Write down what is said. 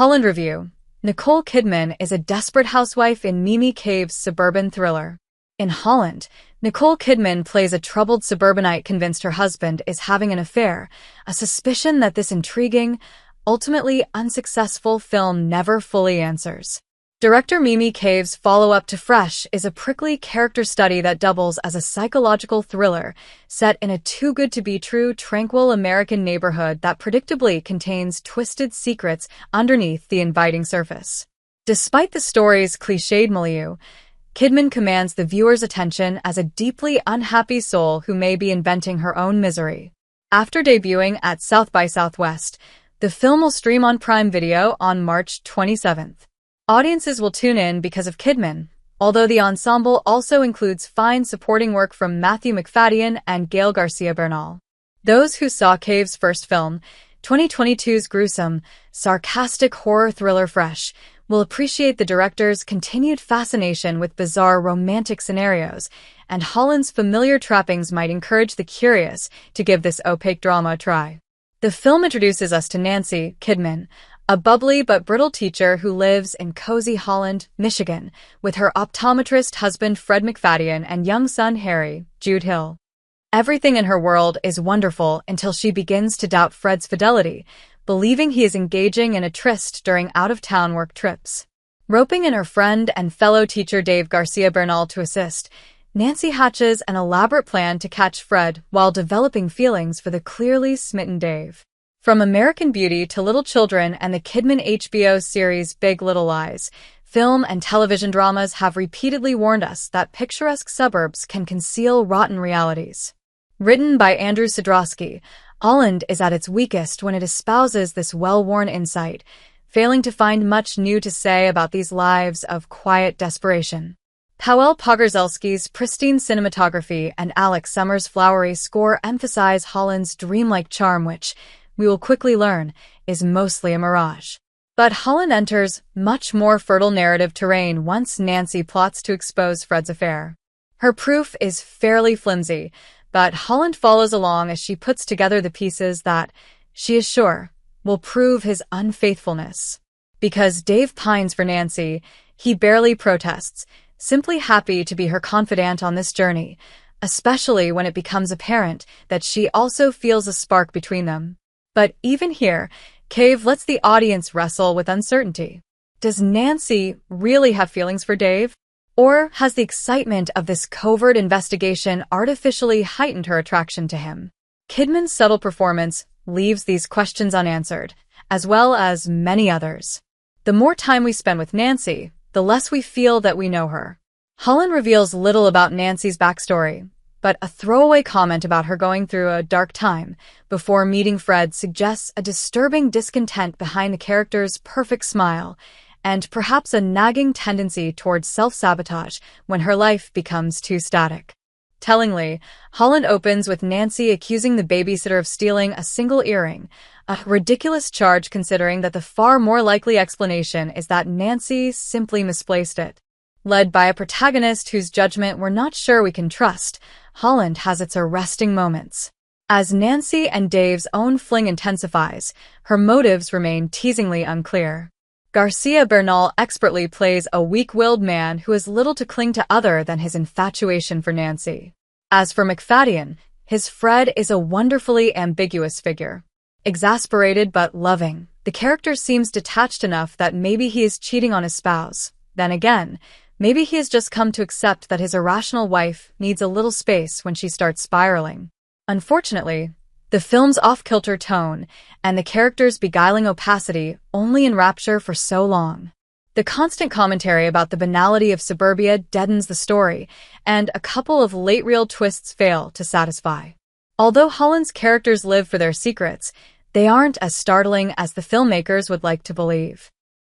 Holland review. Nicole Kidman is a desperate housewife in Mimi Cave's suburban thriller. In Holland, Nicole Kidman plays a troubled suburbanite convinced her husband is having an affair, a suspicion that this intriguing, ultimately unsuccessful film never fully answers. Director Mimi Cave's follow-up to Fresh is a prickly character study that doubles as a psychological thriller set in a too-good-to-be-true, tranquil American neighborhood that predictably contains twisted secrets underneath the inviting surface. Despite the story's cliched milieu, Kidman commands the viewer's attention as a deeply unhappy soul who may be inventing her own misery. After debuting at South by Southwest, the film will stream on Prime Video on March 27th. Audiences will tune in because of Kidman, although the ensemble also includes fine supporting work from Macfadyen and Gael Garcia Bernal. Those who saw Cave's first film, 2022's gruesome, sarcastic horror thriller Fresh, will appreciate the director's continued fascination with bizarre romantic scenarios, and Holland's familiar trappings might encourage the curious to give this opaque drama a try. The film introduces us to Nancy Kidman, a bubbly but brittle teacher who lives in cozy Holland, Michigan, with her optometrist husband Fred Macfadyen and young son Harry, Jude Hill. Everything in her world is wonderful until she begins to doubt Fred's fidelity, believing he is engaging in a tryst during out-of-town work trips. Roping in her friend and fellow teacher Dave Garcia Bernal to assist, Nancy hatches an elaborate plan to catch Fred while developing feelings for the clearly smitten Dave. From American Beauty to Little Children and the Kidman HBO series Big Little Lies, film and television dramas have repeatedly warned us that picturesque suburbs can conceal rotten realities. Written by Andrew Sadrowski, Holland is at its weakest when it espouses this well-worn insight, failing to find much new to say about these lives of quiet desperation. Powell Pogorzelski's pristine cinematography and Alex Summers' flowery score emphasize Holland's dreamlike charm, which, we will quickly learn, is mostly a mirage. But Holland enters much more fertile narrative terrain once Nancy plots to expose Fred's affair. Her proof is fairly flimsy, but Holland follows along as she puts together the pieces that, she is sure, will prove his unfaithfulness. Because Dave pines for Nancy, he barely protests, simply happy to be her confidant on this journey, especially when it becomes apparent that she also feels a spark between them. But even here, Cave lets the audience wrestle with uncertainty. Does Nancy really have feelings for Dave? Or has the excitement of this covert investigation artificially heightened her attraction to him? Kidman's subtle performance leaves these questions unanswered, as well as many others. The more time we spend with Nancy, the less we feel that we know her. Holland reveals little about Nancy's backstory, but a throwaway comment about her going through a dark time before meeting Fred suggests a disturbing discontent behind the character's perfect smile, and perhaps a nagging tendency towards self-sabotage when her life becomes too static. Tellingly, Holland opens with Nancy accusing the babysitter of stealing a single earring, a ridiculous charge considering that the far more likely explanation is that Nancy simply misplaced it. Led by a protagonist whose judgment we're not sure we can trust, Holland has its arresting moments. As Nancy and Dave's own fling intensifies, her motives remain teasingly unclear. Garcia Bernal expertly plays a weak-willed man who has little to cling to other than his infatuation for Nancy. As for Macfadyen, his Fred is a wonderfully ambiguous figure. Exasperated but loving, the character seems detached enough that maybe he is cheating on his spouse. Then again, maybe he has just come to accept that his irrational wife needs a little space when she starts spiraling. Unfortunately, the film's off-kilter tone and the character's beguiling opacity only enrapture for so long. The constant commentary about the banality of suburbia deadens the story, and a couple of late-reel twists fail to satisfy. Although Holland's characters live for their secrets, they aren't as startling as the filmmakers would like to believe.